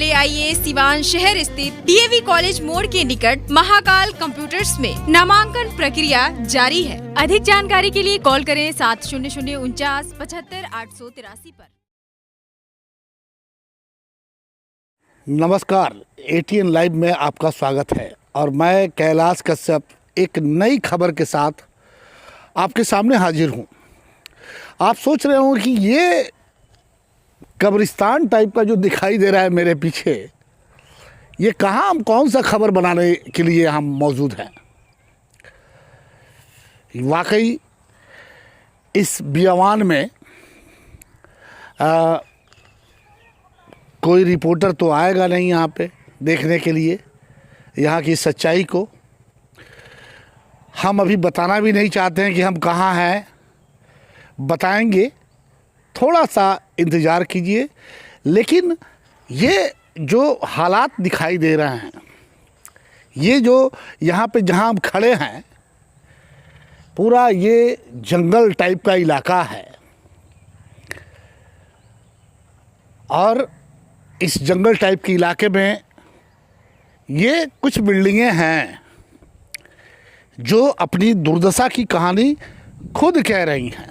ले आइए सिवान शहर स्थित डीएवी कॉलेज मोड़ के निकट महाकाल कंप्यूटर्स में नामांकन प्रक्रिया जारी है। अधिक जानकारी के लिए कॉल करें 700949 पर। नमस्कार, एटीएन लाइव में आपका स्वागत है और मैं कैलाश कश्यप एक नई खबर के साथ आपके सामने हाजिर हूँ। आप सोच रहे हो कि ये कब्रिस्तान टाइप का जो दिखाई दे रहा है मेरे पीछे, ये कहाँ हम कौन सा खबर बनाने के लिए हम मौजूद हैं। वाकई इस बियावान में कोई रिपोर्टर तो आएगा नहीं यहाँ पे देखने के लिए यहाँ की सच्चाई को। हम अभी बताना भी नहीं चाहते हैं कि हम कहाँ हैं, बताएंगे, थोड़ा सा इंतज़ार कीजिए। लेकिन ये जो हालात दिखाई दे रहे हैं, ये जो यहाँ पे जहाँ हम खड़े हैं, पूरा ये जंगल टाइप का इलाका है और इस जंगल टाइप के इलाके में ये कुछ बिल्डिंगें हैं जो अपनी दुर्दशा की कहानी खुद कह रही हैं।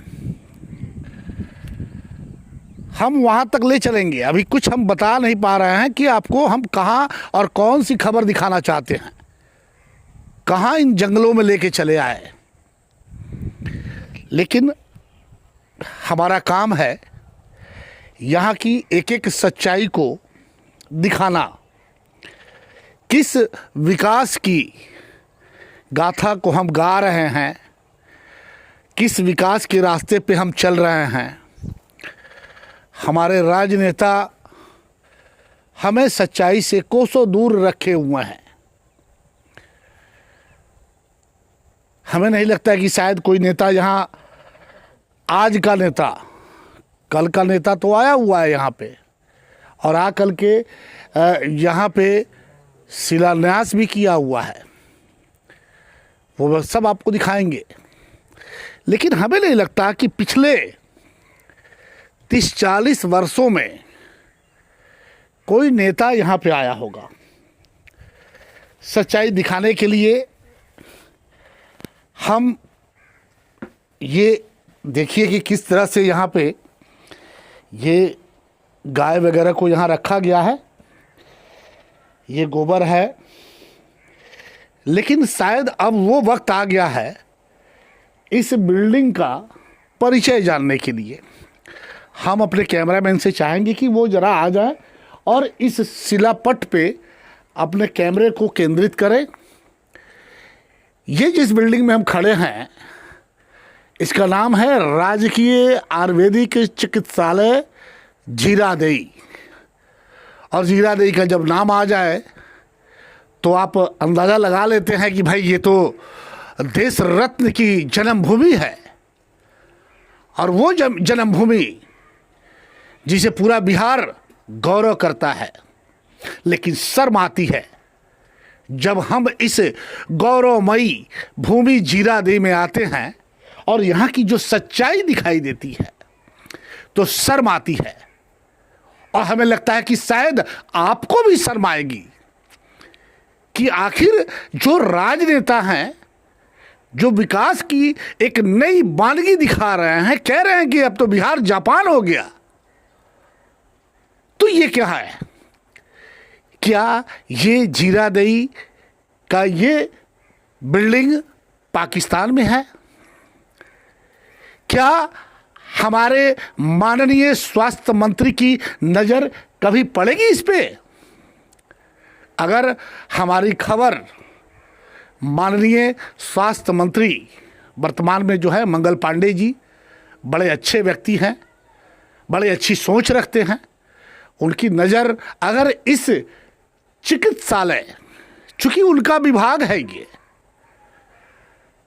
हम वहाँ तक ले चलेंगे। अभी कुछ हम बता नहीं पा रहे हैं कि आपको हम कहाँ और कौन सी खबर दिखाना चाहते हैं, कहाँ इन जंगलों में लेके चले आए। लेकिन हमारा काम है यहाँ की एक एक सच्चाई को दिखाना, किस विकास की गाथा को हम गा रहे हैं, किस विकास के रास्ते पे हम चल रहे हैं। हमारे राजनेता हमें सच्चाई से कोसों दूर रखे हुए हैं। हमें नहीं लगता कि शायद कोई नेता यहाँ, आज का नेता, कल का नेता तो आया हुआ है यहाँ पे और आकल के यहाँ पे शिलान्यास भी किया हुआ है, वो सब आपको दिखाएंगे। लेकिन हमें नहीं लगता कि पिछले 30-40 वर्षों में कोई नेता यहाँ पे आया होगा सच्चाई दिखाने के लिए। हम ये देखिए कि किस तरह से यहाँ पे ये गाय वगैरह को यहाँ रखा गया है, ये गोबर है। लेकिन शायद अब वो वक्त आ गया है इस बिल्डिंग का परिचय जानने के लिए। हम अपने कैमरामैन से चाहेंगे कि वो ज़रा आ जाए और इस शिलापट पे अपने कैमरे को केंद्रित करें। ये जिस बिल्डिंग में हम खड़े हैं, इसका नाम है राजकीय आयुर्वेदिक चिकित्सालय जीरादेई। और जीरादेई का जब नाम आ जाए तो आप अंदाज़ा लगा लेते हैं कि भाई ये तो देश रत्न की जन्मभूमि है और वो जन्मभूमि जिसे पूरा बिहार गौरव करता है। लेकिन शर्म आती है जब हम इस गौरवमयी भूमि जीरादेई में आते हैं और यहाँ की जो सच्चाई दिखाई देती है तो शर्म आती है। और हमें लगता है कि शायद आपको भी शर्म आएगी कि आखिर जो राजनेता हैं, जो विकास की एक नई वानगी दिखा रहे हैं, कह रहे हैं कि अब तो बिहार जापान हो गया, तो ये क्या है? क्या ये जीरादेई का ये बिल्डिंग पाकिस्तान में है? क्या हमारे माननीय स्वास्थ्य मंत्री की नज़र कभी पड़ेगी इस पे? अगर हमारी खबर माननीय स्वास्थ्य मंत्री वर्तमान में जो है मंगल पांडे जी, बड़े अच्छे व्यक्ति हैं, बड़े अच्छी सोच रखते हैं, उनकी नज़र अगर इस चिकित्सालय, चूँकि उनका विभाग है ये,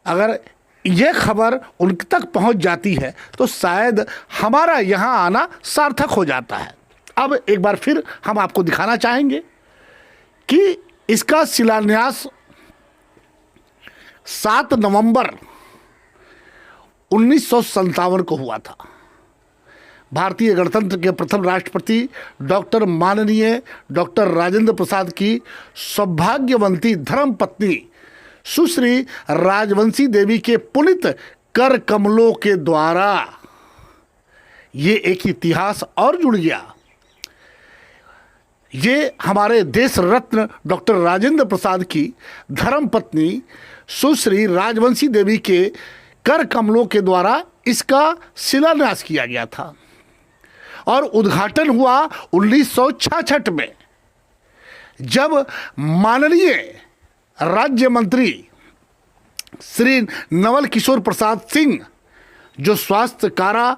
अगर ये खबर उन तक पहुंच जाती है तो शायद हमारा यहाँ आना सार्थक हो जाता है। अब एक बार फिर हम आपको दिखाना चाहेंगे कि इसका शिलान्यास 7 नवंबर 1957 को हुआ था। भारतीय गणतंत्र के प्रथम राष्ट्रपति डॉक्टर माननीय डॉक्टर राजेंद्र प्रसाद की सौभाग्यवंती धर्मपत्नी सुश्री राजवंशी देवी के पुनीत कर कमलों के द्वारा ये एक इतिहास और जुड़ गया। ये हमारे देश रत्न डॉक्टर राजेंद्र प्रसाद की धर्मपत्नी सुश्री राजवंशी देवी के कर कमलों के द्वारा इसका शिलान्यास किया गया था और उद्घाटन हुआ 1966 में, जब माननीय राज्य मंत्री श्री नवल किशोर प्रसाद सिंह, जो स्वास्थ्य, कारा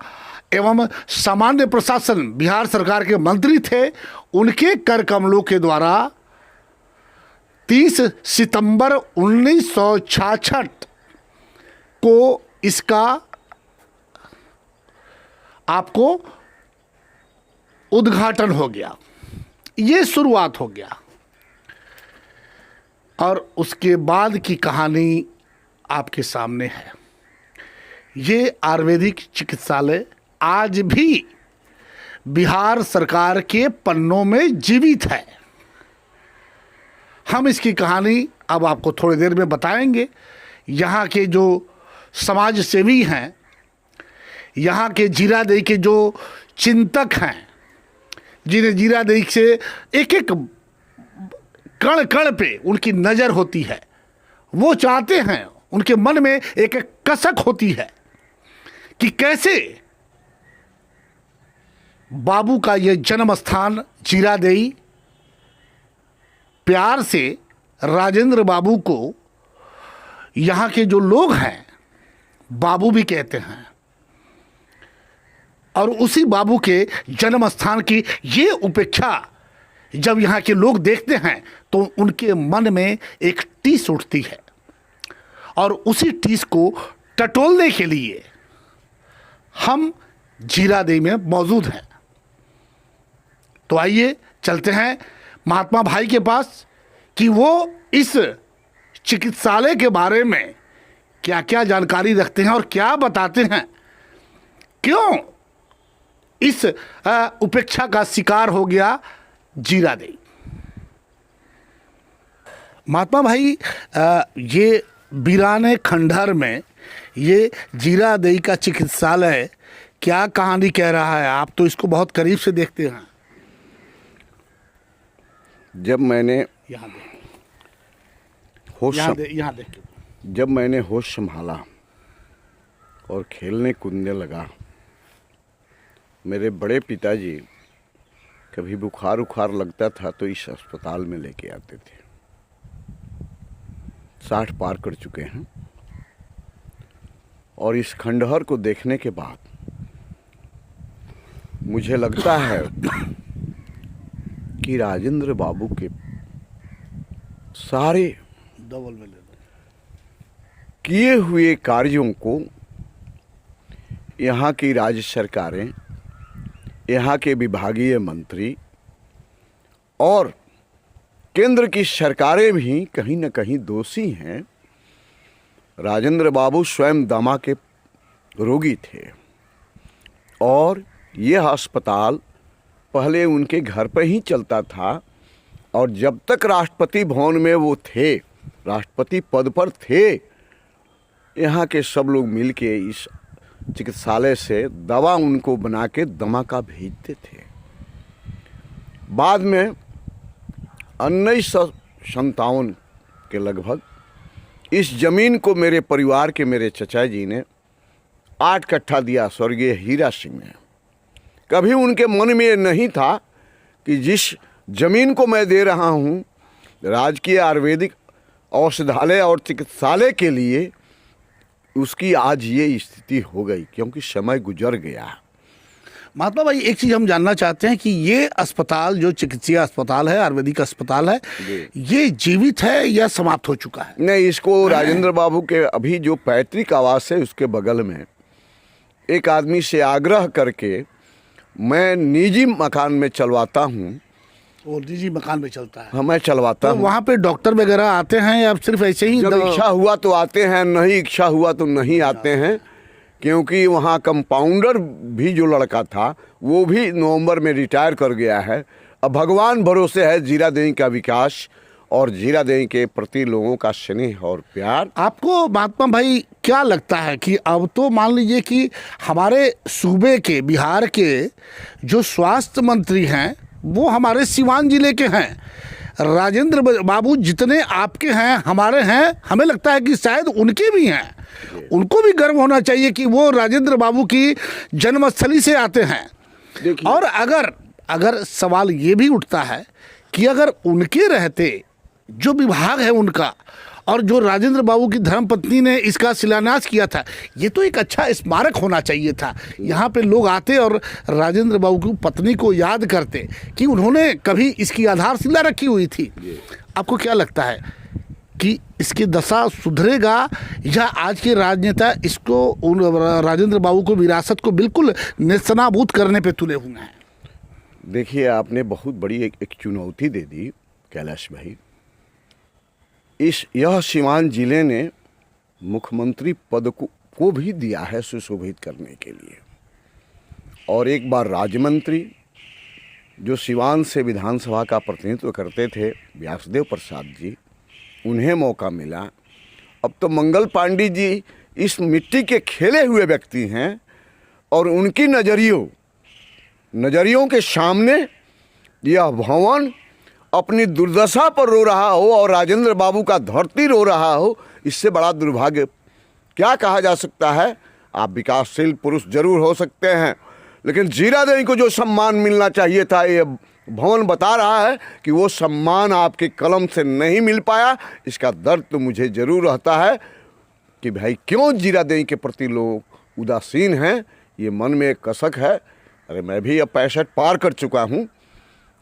एवं सामान्य प्रशासन बिहार सरकार के मंत्री थे, उनके कर कमलों के द्वारा 30 सितंबर 1966 को इसका आपको उद्घाटन हो गया। ये शुरुआत हो गया और उसके बाद की कहानी आपके सामने है। ये आयुर्वेदिक चिकित्सालय आज भी बिहार सरकार के पन्नों में जीवित है। हम इसकी कहानी अब आपको थोड़ी देर में बताएंगे। यहाँ के जो समाज सेवी हैं, यहाँ के जीरादेई के जो चिंतक हैं, जिन्हें जीरादेई से एक एक कण कण पे उनकी नज़र होती है, वो चाहते हैं, उनके मन में एक एक कसक होती है कि कैसे बाबू का ये जन्म स्थान जीरादेई प्यार से राजेंद्र बाबू को यहाँ के जो लोग हैं बाबू भी कहते हैं, और उसी बाबू के जन्म स्थान की ये उपेक्षा जब यहाँ के लोग देखते हैं तो उनके मन में एक टीस उठती है और उसी टीस को टटोलने के लिए हम जीरादेई में मौजूद हैं। तो आइए चलते हैं महात्मा भाई के पास कि वो इस चिकित्सालय के बारे में क्या क्या जानकारी रखते हैं और क्या बताते हैं, क्यों इस उपेक्षा का शिकार हो गया जीरादेई। महात्मा भाई, ये वीराने खंडहर में ये जीरादेई का चिकित्सालय क्या कहानी कह रहा है? आप तो इसको बहुत करीब से देखते हैं। जब मैंने यहाँ देख जब मैंने होश संभाला और खेलने कूदने लगा, मेरे बड़े पिताजी कभी बुखार उखार लगता था तो इस अस्पताल में लेके आते थे। 60 पार कर चुके हैं और इस खंडहर को देखने के बाद मुझे लगता है कि राजेंद्र बाबू के सारे डबल में ले लो किए हुए कार्यों को यहाँ की राज्य सरकारें, यहाँ के विभागीय मंत्री और केंद्र की सरकारें भी कहीं न कहीं दोषी हैं। राजेंद्र बाबू स्वयं दमा के रोगी थे और यह अस्पताल पहले उनके घर पर ही चलता था, और जब तक राष्ट्रपति भवन में वो थे, राष्ट्रपति पद पर थे, यहाँ के सब लोग मिलके इस चिकित्सालय से दवा उनको बना के दमा का भेजते थे। बाद में 1957 के लगभग इस ज़मीन को मेरे परिवार के मेरे चचा जी ने 8 कट्ठा दिया स्वर्गीय हीरा सिंह ने। कभी उनके मन में ये नहीं था कि जिस ज़मीन को मैं दे रहा हूँ राजकीय आयुर्वेदिक औषधालय और चिकित्सालय के लिए, उसकी आज ये स्थिति हो गई, क्योंकि समय गुजर गया। महात्मा भाई, एक चीज़ हम जानना चाहते हैं कि ये अस्पताल जो चिकित्सीय अस्पताल है, आयुर्वेदिक अस्पताल है, ये जीवित है या समाप्त हो चुका है? नहीं, इसको राजेंद्र बाबू के अभी जो पैतृक आवास है उसके बगल में एक आदमी से आग्रह करके मैं निजी मकान में चलवाता हूँ। और निजी मकान में चलता है? हाँ, मैं चलवाता हूँ। वहाँ पे डॉक्टर वगैरह आते हैं या सिर्फ ऐसे ही? जब इच्छा हुआ तो आते हैं, नहीं इच्छा हुआ तो नहीं आते हैं, क्योंकि वहाँ कंपाउंडर भी जो लड़का था वो भी नवंबर में रिटायर कर गया है। अब भगवान भरोसे है जीरादेई का विकास और जीरादेई के प्रति लोगों का स्नेह और प्यार। आपको महात्मा भाई क्या लगता है कि अब तो मान लीजिए कि हमारे सूबे के, बिहार के जो स्वास्थ्य मंत्री हैं वो हमारे सीवान जिले के हैं, राजेंद्र बाबू जितने आपके हैं हमारे हैं, हमें लगता है कि शायद उनके भी हैं। उनको भी गर्व होना चाहिए कि वो राजेंद्र बाबू की जन्मस्थली से आते हैं। और अगर सवाल ये भी उठता है कि अगर उनके रहते जो विभाग है उनका, और जो राजेंद्र बाबू की धर्मपत्नी ने इसका शिलान्यास किया था, ये तो एक अच्छा स्मारक होना चाहिए था। यहाँ पे लोग आते और राजेंद्र बाबू की पत्नी को याद करते कि उन्होंने कभी इसकी आधारशिला रखी हुई थी। आपको क्या लगता है कि इसकी दशा सुधरेगा या आज के राजनेता इसको राजेंद्र बाबू को विरासत को बिल्कुल नेस्तनाबूद करने पे तुले हुए हैं? देखिए, आपने बहुत बड़ी एक चुनौती दे दी कैलाश भाई। यह सीवान जिले ने मुख्यमंत्री पद को भी दिया है सुशोभित करने के लिए, और एक बार राज्य मंत्री जो सीवान से विधानसभा का प्रतिनिधित्व करते थे व्यासदेव प्रसाद जी, उन्हें मौका मिला। अब तो मंगल पांडे जी इस मिट्टी के खेले हुए व्यक्ति हैं और उनकी नज़रियों के सामने यह भवन अपनी दुर्दशा पर रो रहा हो और राजेंद्र बाबू का धरती रो रहा हो, इससे बड़ा दुर्भाग्य क्या कहा जा सकता है। आप विकासशील पुरुष जरूर हो सकते हैं, लेकिन जीरादेई को जो सम्मान मिलना चाहिए था, ये भवन बता रहा है कि वो सम्मान आपके कलम से नहीं मिल पाया। इसका दर्द तो मुझे जरूर रहता है कि भाई क्यों जीरादेई के प्रति लोग उदासीन हैं। ये मन में एक कसक है। अरे मैं भी अब 65 पार कर चुका हूँ,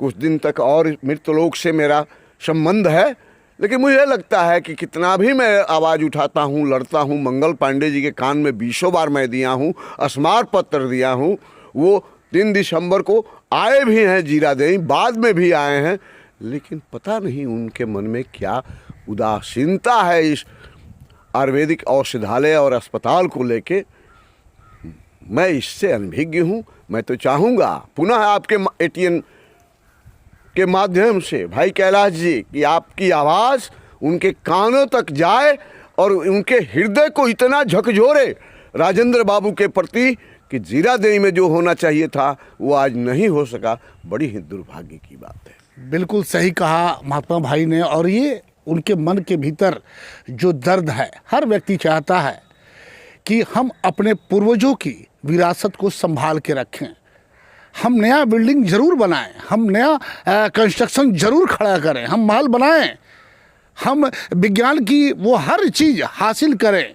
कुछ दिन तक और मृतलोक से मेरा संबंध है, लेकिन मुझे लगता है कि कितना भी मैं आवाज़ उठाता हूँ, लड़ता हूँ, मंगल पांडे जी के कान में 20 बार मैं दिया हूँ, स्मारक पत्र दिया हूँ। वो 3 दिसंबर को आए भी हैं जीरादेई, बाद में भी आए हैं, लेकिन पता नहीं उनके मन में क्या उदासीनता है इस आयुर्वेदिक औषधालय और अस्पताल को लेके। मैं इससे अनभिज्ञ हूँ। मैं तो चाहूँगा पुनः आपके ATN के माध्यम से भाई कैलाश जी कि आपकी आवाज़ उनके कानों तक जाए और उनके हृदय को इतना झकझोरे राजेंद्र बाबू के प्रति कि जीरादेई में जो होना चाहिए था वो आज नहीं हो सका। बड़ी ही दुर्भाग्य की बात है। बिल्कुल सही कहा महात्मा भाई ने। और ये उनके मन के भीतर जो दर्द है, हर व्यक्ति चाहता है कि हम अपने पूर्वजों की विरासत को संभाल के रखें। हम नया बिल्डिंग जरूर बनाएं, हम नया कंस्ट्रक्शन जरूर खड़ा करें, हम महल बनाएं, हम विज्ञान की वो हर चीज़ हासिल करें,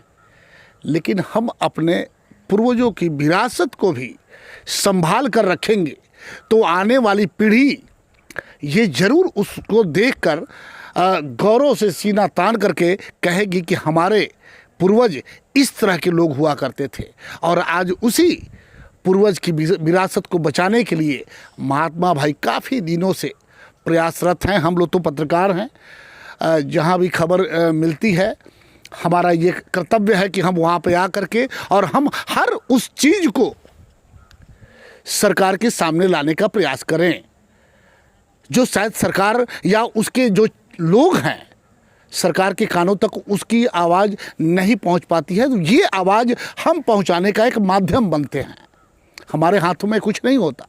लेकिन हम अपने पूर्वजों की विरासत को भी संभाल कर रखेंगे तो आने वाली पीढ़ी ये जरूर उसको देखकर गौरव से सीना तान करके कहेगी कि हमारे पूर्वज इस तरह के लोग हुआ करते थे। और आज उसी पूर्वज की विरासत को बचाने के लिए महात्मा भाई काफ़ी दिनों से प्रयासरत हैं। हम लोग तो पत्रकार हैं, जहाँ भी खबर मिलती है हमारा ये कर्तव्य है कि हम वहाँ पे आ करके और हम हर उस चीज़ को सरकार के सामने लाने का प्रयास करें जो शायद सरकार या उसके जो लोग हैं सरकार के कानों तक उसकी आवाज़ नहीं पहुँच पाती है। तो ये आवाज़ हम पहुँचाने का एक माध्यम बनते हैं। हमारे हाथों में कुछ नहीं होता,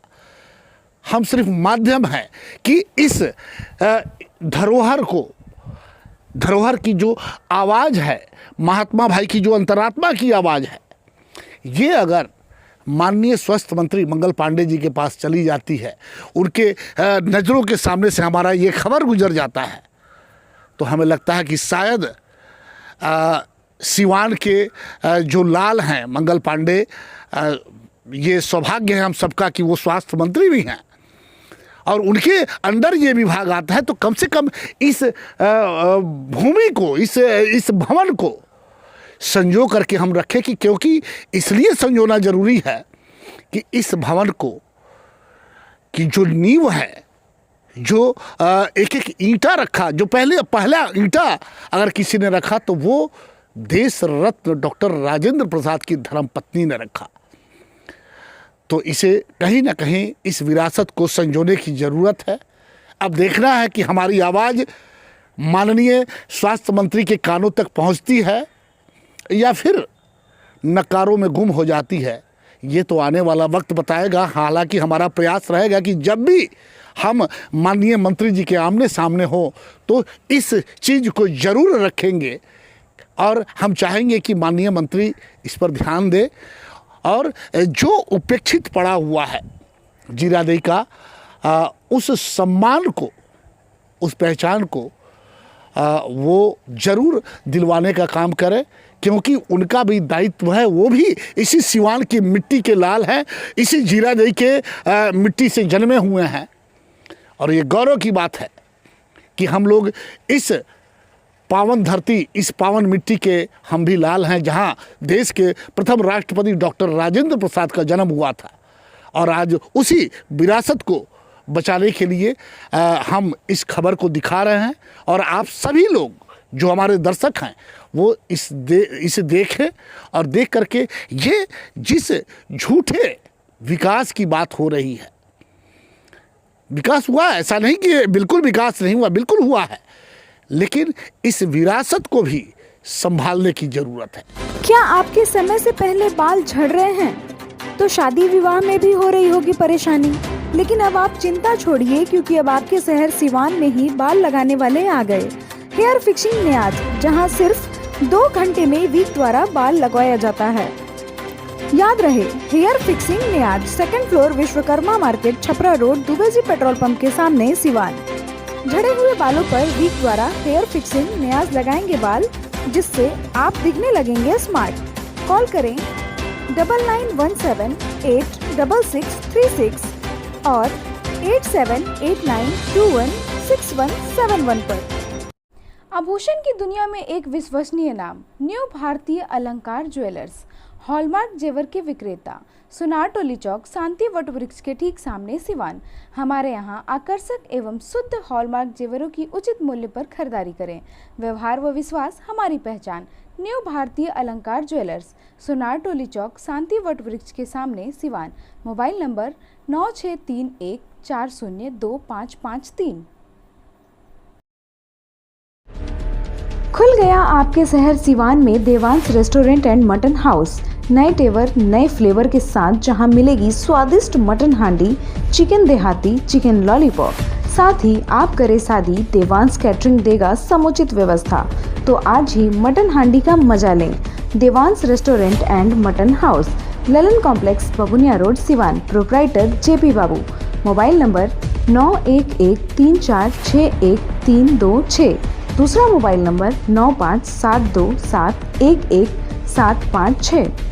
हम सिर्फ माध्यम हैं कि इस धरोहर की जो आवाज़ है, महात्मा भाई की जो अंतरात्मा की आवाज़ है, ये अगर माननीय स्वास्थ्य मंत्री मंगल पांडे जी के पास चली जाती है, उनके नज़रों के सामने से हमारा ये खबर गुजर जाता है, तो हमें लगता है कि शायद सिवान के जो लाल हैं मंगल पांडे, ये सौभाग्य है हम सबका कि वो स्वास्थ्य मंत्री भी हैं और उनके अंदर ये विभाग आता है। तो कम से कम इस भूमि को, इस भवन को संजो करके हम रखें कि क्योंकि इसलिए संजोना जरूरी है कि इस भवन को की जो नींव है, जो एक एक ईंटा रखा, जो पहला ईंटा अगर किसी ने रखा तो वो देश रत्न डॉक्टर राजेंद्र प्रसाद की धर्मपत्नी ने रखा। तो इसे कहीं ना कहीं इस विरासत को संजोने की ज़रूरत है। अब देखना है कि हमारी आवाज़ माननीय स्वास्थ्य मंत्री के कानों तक पहुंचती है या फिर नकारों में गुम हो जाती है। ये तो आने वाला वक्त बताएगा। हालांकि हमारा प्रयास रहेगा कि जब भी हम माननीय मंत्री जी के आमने सामने हो तो इस चीज़ को ज़रूर रखेंगे और हम चाहेंगे कि माननीय मंत्री इस पर ध्यान दे और जो उपेक्षित पड़ा हुआ है जीरादेई का उस सम्मान को, उस पहचान को वो ज़रूर दिलवाने का काम करे, क्योंकि उनका भी दायित्व है। वो भी इसी सिवान की मिट्टी के लाल हैं, इसी जीरादेई के मिट्टी से जन्मे हुए हैं। और ये गौरव की बात है कि हम लोग इस पावन धरती, इस पावन मिट्टी के हम भी लाल हैं, जहाँ देश के प्रथम राष्ट्रपति डॉक्टर राजेंद्र प्रसाद का जन्म हुआ था। और आज उसी विरासत को बचाने के लिए हम इस खबर को दिखा रहे हैं और आप सभी लोग जो हमारे दर्शक हैं वो इसे देखें और देख करके ये जिस झूठे विकास की बात हो रही है, विकास हुआ, ऐसा नहीं कि बिल्कुल विकास नहीं हुआ, बिल्कुल हुआ है, लेकिन इस विरासत को भी संभालने की जरूरत है। क्या आपके समय से पहले बाल झड़ रहे हैं? तो शादी विवाह में भी हो रही होगी परेशानी। लेकिन अब आप चिंता छोड़िए, क्योंकि अब आपके शहर सिवान में ही बाल लगाने वाले आ गए। हेयर फिक्सिंग नियाज, जहां सिर्फ 2 घंटे में वीक द्वारा बाल लगवाया जाता है। याद रहे, hair fixing Niyaz, 2nd floor, Vishwakarma market, Chhapra road, Dubey ji petrol pump के सामने, सिवान। झड़े हुए बालों पर वीक द्वारा हेयर फिक्सिंग नियाज लगाएंगे बाल, जिससे आप दिखने लगेंगे स्मार्ट। कॉल करें 9917866636 और 8789216171 पर। आभूषण की दुनिया में एक विश्वसनीय नाम, न्यू भारतीय अलंकार ज्वेलर्स, हॉलमार्क जेवर के विक्रेता, सुनार टोली चौक, शांति वट वृक्ष के ठीक सामने, सिवान। हमारे यहाँ आकर्षक एवं शुद्ध हॉलमार्क जेवरों की उचित मूल्य पर खरीदारी करें। व्यवहार व विश्वास हमारी पहचान। न्यू भारतीय अलंकार ज्वेलर्स, सुनार टोली चौक, शांति वट वृक्ष के सामने, सिवान। Mobile number 9631402553। खुल गया आपके शहर सिवान में Devansh restaurant and mutton house. नए तेवर, नए फ्लेवर के साथ, जहां मिलेगी स्वादिष्ट मटन हांडी, चिकन देहाती, चिकन लॉलीपॉप। साथ ही आप करे शादी, देवांश कैटरिंग देगा समुचित व्यवस्था। तो आज ही मटन हांडी का मजा लें। Devansh restaurant and mutton house, Lalan complex, Babuniya road, Siwan. Proprietor JP Babu. Mobile number 9113461326। दूसरा मोबाइल नंबर 9572711756।